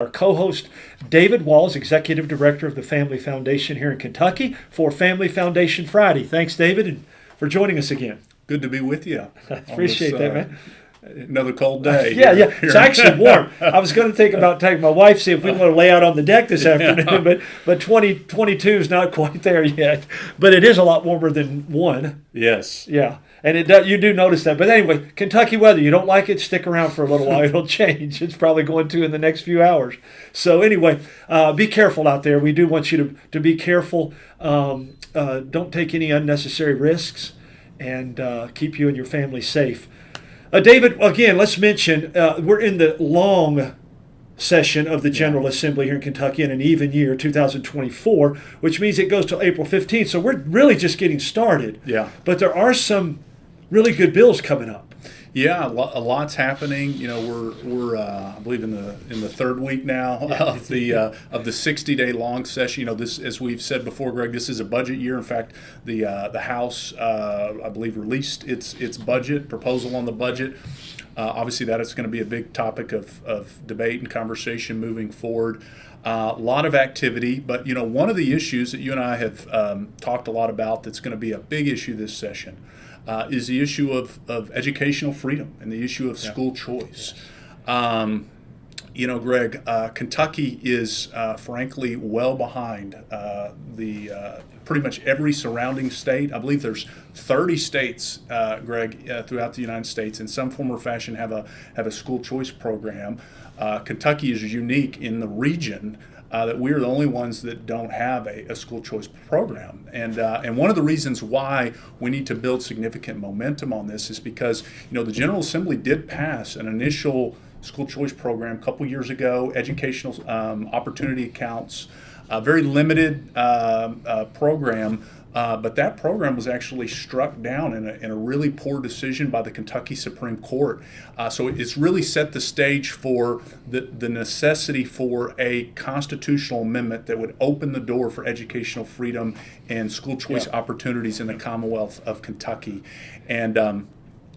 Our co-host, David Walls, Executive Director of the Family Foundation here in Kentucky for Family Foundation Friday. Thanks, David, and for joining us again. Good to be with you. Appreciate that, man. Another cold day. Yeah. It's actually warm. I was going to take my wife, see if we want to lay out on the deck this afternoon, but 2022 is not quite there yet. But it is a lot warmer than 1. Yes. Yeah. And you do notice that. But anyway, Kentucky weather, you don't like it, stick around for a little while. It'll change. It's probably going to in the next few hours. So anyway, be careful out there. We do want you to be careful. Don't take any unnecessary risks, and keep you and your family safe. David, again, let's mention we're in the long session of the General Assembly here in Kentucky in an even year, 2024, which means it goes till April 15th. So we're really just getting started. Yeah. But there are some really good bills coming up. Yeah, a lot's happening. You know, we're I believe in the third week now of the 60-day long session. You know, this, as we've said before, Greg, this is a budget year. In fact, the House I believe released its budget proposal on the budget. Obviously, that is going to be a big topic of debate and conversation moving forward. A lot of activity, but you know, one of the issues that you and I have talked a lot about that's going to be a big issue this session is the issue of educational freedom and the issue of school choice. You know, Greg, Kentucky is frankly well behind pretty much every surrounding state. I believe there's 30 states, Greg, throughout the United States in some form or fashion have a school choice program. Kentucky is unique in the region that we're the only ones that don't have a school choice program. And one of the reasons why we need to build significant momentum on this is because, you know, the General Assembly did pass an initial school choice program a couple years ago, educational opportunity accounts, a very limited program. But that program was actually struck down in a really poor decision by the Kentucky Supreme Court. So it's really set the stage for the necessity for a constitutional amendment that would open the door for educational freedom and school choice opportunities in the Commonwealth of Kentucky. And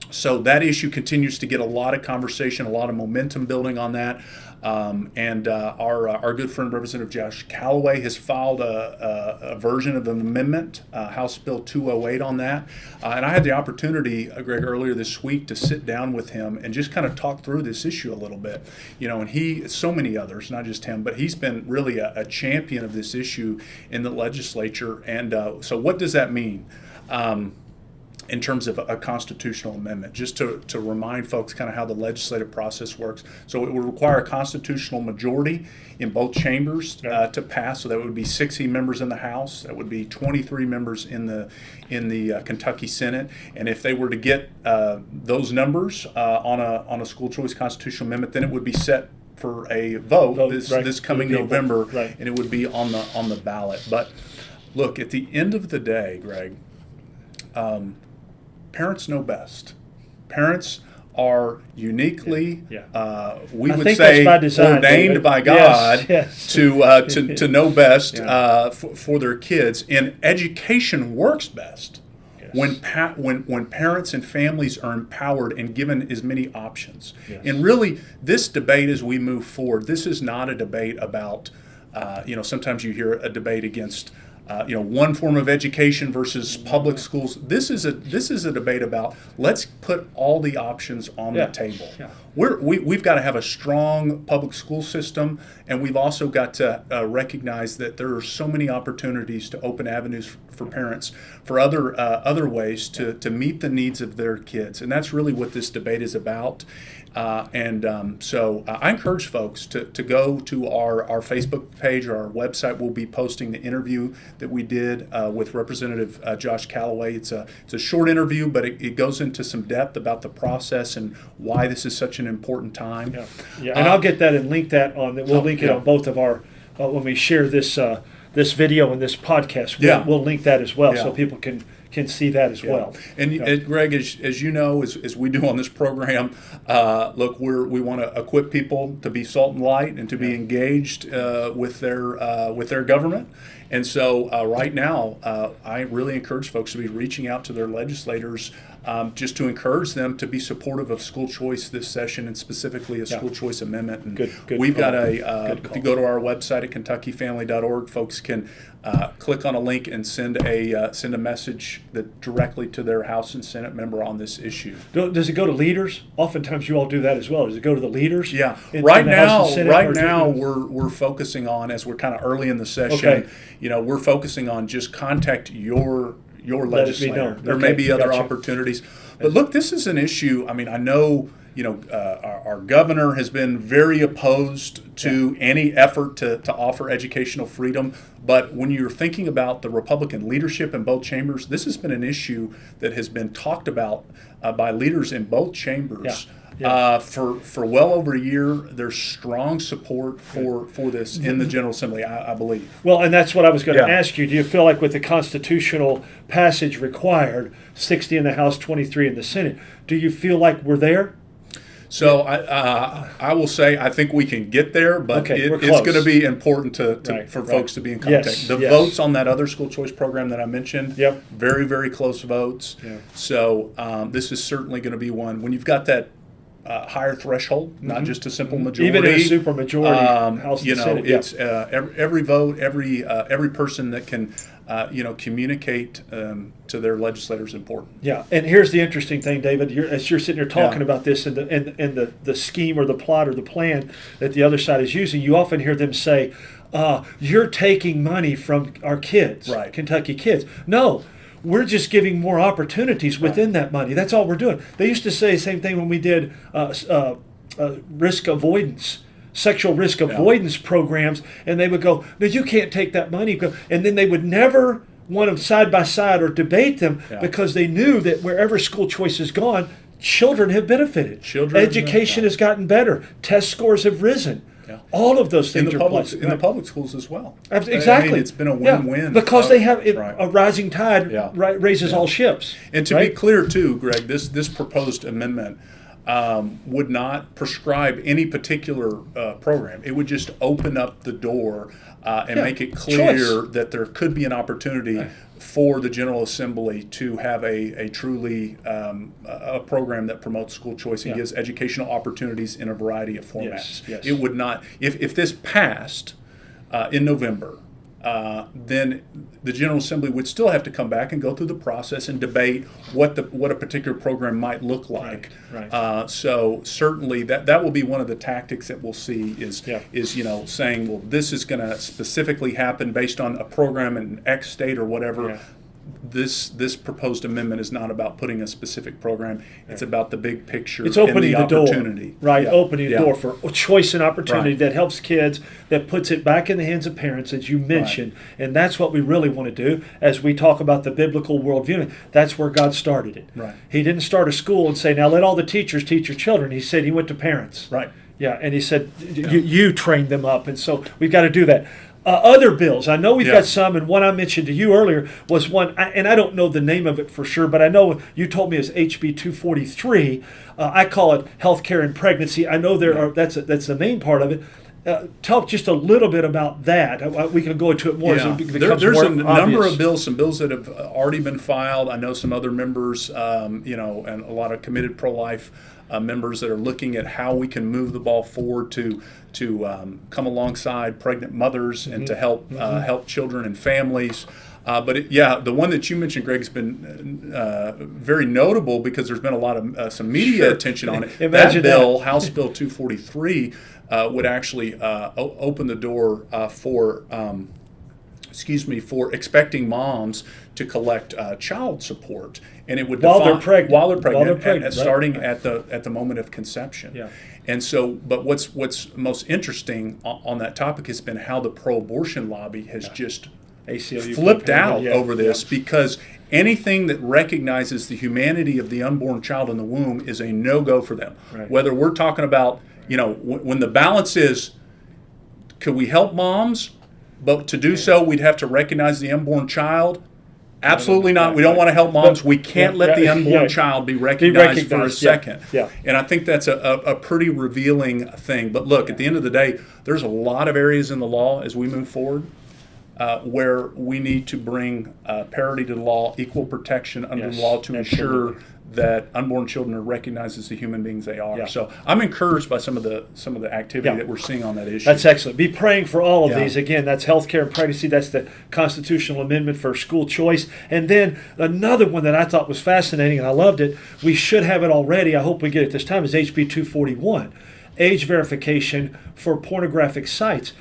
so that issue continues to get a lot of conversation, a lot of momentum building on that. And our good friend Representative Josh Callaway has filed a version of an amendment, House Bill 208 on that. And I had the opportunity, Greg, earlier this week to sit down with him and just kind of talk through this issue a little bit. You know, and so many others, not just him, but he's been really a champion of this issue in the legislature. And so what does that mean? In terms of a constitutional amendment, just to remind folks kind of how the legislative process works. So it would require a constitutional majority in both chambers to pass. So that would be 60 members in the House. That would be 23 members in the Kentucky Senate. And if they were to get those numbers on a school choice constitutional amendment, then it would be set for a vote this coming November, and it would be on the ballot. But look, at the end of the day, Greg, parents know best. Parents are uniquely, we would say, ordained by God to know best for their kids. And education works best when parents and families are empowered and given as many options. And really, this debate as we move forward, this is not a debate about, sometimes you hear a debate against one form of education versus public schools. This is a debate about let's put all the options on the table. We've got to have a strong public school system, and we've also got to recognize that there are so many opportunities to open avenues for parents for other ways to meet the needs of their kids, and that's really what this debate is about. So I encourage folks to go to our Facebook page or our website. We'll be posting the interview that we did with Representative Josh Callaway. It's a short interview, but it goes into some depth about the process and why this is such an important time. And I'll get that and link that on. We'll link it on both of our when we share this video and this podcast. We'll link that as well, so people can see that as well. And Greg, as you know, as we do on this program, look, we want to equip people to be salt and light and to be engaged with their government. And so right now, I really encourage folks to be reaching out to their legislators just to encourage them to be supportive of school choice this session, and specifically a school choice amendment. And Good we've got call. if you go to our website at kentuckyfamily.org, folks can click on a link and send a message that directly to their House and Senate member on this issue. Does it go to leaders? Oftentimes you all do that as well. Does it go to the leaders? Yeah. in Right the House now, and Senate, right or now we're focusing on, as we're kind of early in the session. Okay. We're focusing on just contact your Let it be legislator. known. There Okay, may be other gotcha. opportunities, but look, this is an issue. I mean, I know. Our governor has been very opposed to any effort to offer educational freedom. But when you're thinking about the Republican leadership in both chambers, this has been an issue that has been talked about by leaders in both chambers. For well over a year. There's strong support for this in the General Assembly, I believe. Well, and that's what I was going to Yeah. ask you. Do you feel like with the constitutional passage required, 60 in the House, 23 in the Senate, do you feel like we're there? So I will say I think we can get there, but Okay, we're it's close. going to be important Right, for right. folks to be in contact. Yes, The yes. votes on that other school choice program that I mentioned, Yep. very, very close votes. Yeah. So this is certainly going to be one. When you've got that higher threshold, not just a simple majority. Even in a supermajority House and Senate. Yeah. It's every vote, every person that can communicate to their legislators is important. Yeah, and here's the interesting thing, David. As you're sitting here talking Yeah. about this and the scheme or the plot or the plan that the other side is using, you often hear them say, "You're taking money from our kids, Right. Kentucky kids." No, we're just giving more opportunities within that money. That's all we're doing. They used to say the same thing when we did risk avoidance. Sexual risk avoidance programs, and they would go, "No, you can't take that money," and then they would never want them side by side or debate them because they knew that wherever school choice has gone, children have benefited. Education has gotten better. Test scores have risen. Yeah. All of those things In the public schools as well. Exactly. I mean, it's been a win-win. because they have Right. a rising tide raises all ships. And to be clear, too, Greg, this proposed amendment would not prescribe any particular program. It would just open up the door and make it clear that there could be an opportunity for the General Assembly to have a truly a program that promotes school choice and gives educational opportunities in a variety of formats. Yes. It would not, if this passed in November, then the General Assembly would still have to come back and go through the process and debate what a particular program might look like. Right. So certainly that will be one of the tactics that we'll see is saying, well, this is going to specifically happen based on a program in X state or whatever. Yeah. This proposed amendment is not about putting a specific program. It's about the big picture. It's opening and the door, opportunity. right? Yeah. Opening the Yeah. door for choice and opportunity Right. that helps kids, that puts it back in the hands of parents, as you mentioned. And that's what we really want to do as we talk about the biblical worldview. That's where God started it. Right. He didn't start a school and say, "Now let all the teachers teach your children." He said he went to parents. Right. Yeah, and he said, you train them up. And so we've got to do that. Other bills, I know we've got some, and one I mentioned to you earlier was one, and I don't know the name of it for sure, but I know you told me it's HB 243. I call it healthcare and pregnancy. I know that's the main part of it. Talk just a little bit about that. We can go into it more as it becomes There's more a number obvious. of bills, some bills that have already been filed. I know some other members, and a lot of committed pro-life members that are looking at how we can move the ball forward to come alongside pregnant mothers and to help help children and families. But the one that you mentioned, Greg, has been very notable because there's been a lot of some media attention on it. Imagine that bill, House Bill 243, would actually open the door for expecting moms to collect child support, and it would While they're pregnant. and starting at the moment of conception. Yeah. And so, but what's most interesting on that topic has been how the pro-abortion lobby has just ACLU flipped out Yeah. over this Yeah. because anything that recognizes the humanity of the unborn child in the womb is a no-go for them. Right. Whether we're talking about, when the balance is, could we help moms? But to do so, we'd have to recognize the unborn child. Absolutely not. We don't want to help moms. We can't let the unborn child be recognized for a second. Yeah. And I think that's a pretty revealing thing. But look, at the end of the day, there's a lot of areas in the law as we move forward where we need to bring parity to the law, equal protection under Yes, the law to ensure absolutely. that unborn children are recognized as the human beings they are. Yeah. So I'm encouraged by some of the activity Yeah. that we're seeing on that issue. That's excellent. Be praying for all of Yeah. these. Again, that's healthcare and pregnancy. That's the constitutional amendment for school choice. And then another one that I thought was fascinating, and I loved it. We should have it already. I hope we get it this time. Is HB 241, age verification for pornographic sites.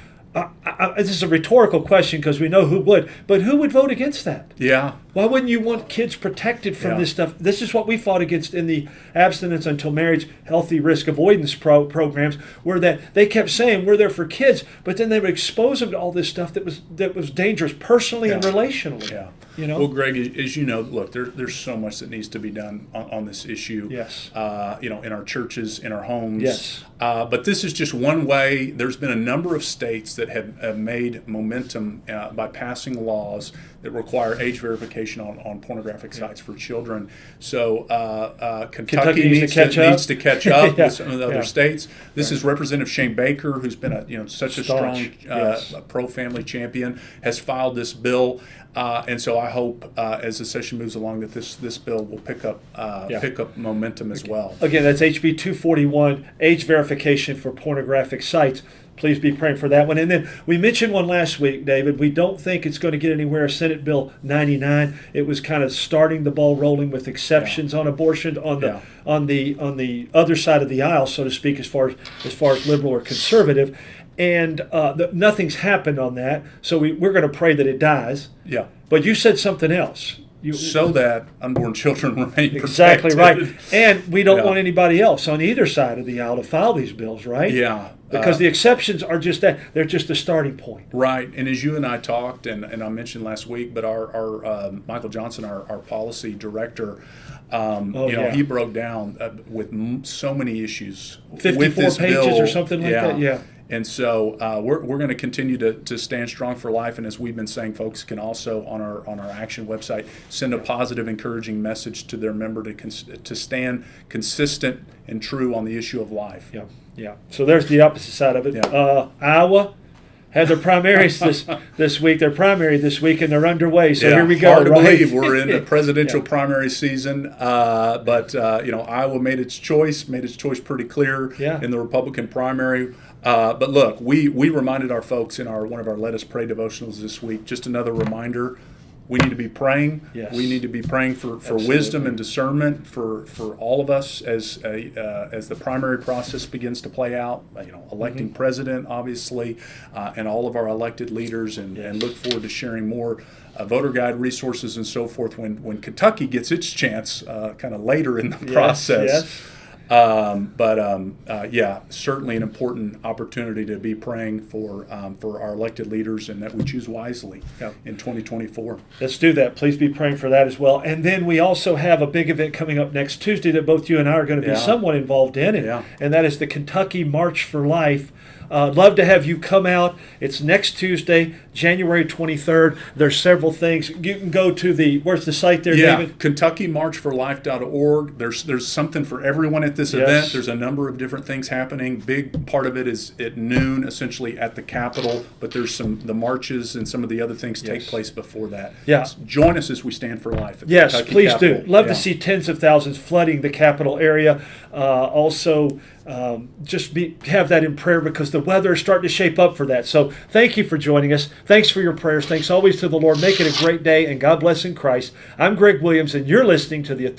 This is a rhetorical question because we know who would, but who would vote against that? Yeah. Why wouldn't you want kids protected from Yeah. this stuff? This is what we fought against in the abstinence until marriage, healthy risk avoidance programs, where that they kept saying we're there for kids, but then they would expose them to all this stuff that was dangerous personally and Yeah. relationally. Yeah. You know? Well, Greg, as you know, look, there's so much that needs to be done on this issue. Yes. In our churches, in our homes. Yes. But this is just one way. There's been a number of states that have made momentum by passing laws that require age verification on pornographic sites for children. So Kentucky needs to catch up Yeah. with some of the other Yeah. states. This is Representative Shane Baker, who's been such a strong Staunch. Yes. pro-family champion, has filed this bill. And so I hope as the session moves along that this bill will pick up momentum as well. Again, that's HB 241, age verification for pornographic sites. Please be praying for that one. And then we mentioned one last week, David. We don't think it's going to get anywhere. Senate Bill 99. It was kind of starting the ball rolling with exceptions on abortion on the other side of the aisle, so to speak, as far as liberal or conservative. And nothing's happened on that. So we're going to pray that it dies. Yeah. But you said something else. So that unborn children remain exactly protected. right. And we don't Yeah. want anybody else on either side of the aisle to file these bills, right? Yeah. Because the exceptions are just that. They're just a starting point. Right. And as you and I talked, and I mentioned last week, but our Michael Johnson, our policy director, he broke down with so many issues. 54 with this pages bill. or something like that? Yeah. And so we're going to continue to stand strong for life. And as we've been saying, folks can also on our Action website send a positive, encouraging message to their member to stand consistent and true on the issue of life. Yeah. Yeah. So there's the opposite side of it. Yeah. Iowa had their primaries this week. Their primary this week, and they're underway. So here we go. Hard to right? believe we're in the presidential primary season, but Iowa made its choice pretty clear in the Republican primary. But look, we reminded our folks in one of our Let Us Pray devotionals this week. Just another reminder: we need to be praying. Yes. We need to be praying for wisdom and discernment for all of us as the primary process begins to play out. Electing president, obviously, and all of our elected leaders, and look forward to sharing more voter guide resources and so forth when Kentucky gets its chance, kind of later in the process. Yes. Certainly an important opportunity to be praying for our elected leaders and that we choose wisely in 2024. Let's do that. Please be praying for that as well. And then we also have a big event coming up next Tuesday that both you and I are going to be somewhat involved in, and that is the Kentucky March for Life. Love to have you come out. It's next Tuesday, January 23rd. There's several things. You can go to where's the site there, David? KentuckyMarchForLife.org. There's something for everyone at this event. There's a number of different things happening. Big part of it is at noon, essentially at the Capitol, but there's the marches and some of the other things take place before that. Yeah. Join us as we stand for life at the Yes, Kentucky please Capitol. do. Love to see tens of thousands flooding the Capitol area. Also, have that in prayer because the weather is starting to shape up for that. So thank you for joining us. Thanks for your prayers. Thanks always to the Lord. Make it a great day, and God bless in Christ. I'm Greg Williams, and you're listening to the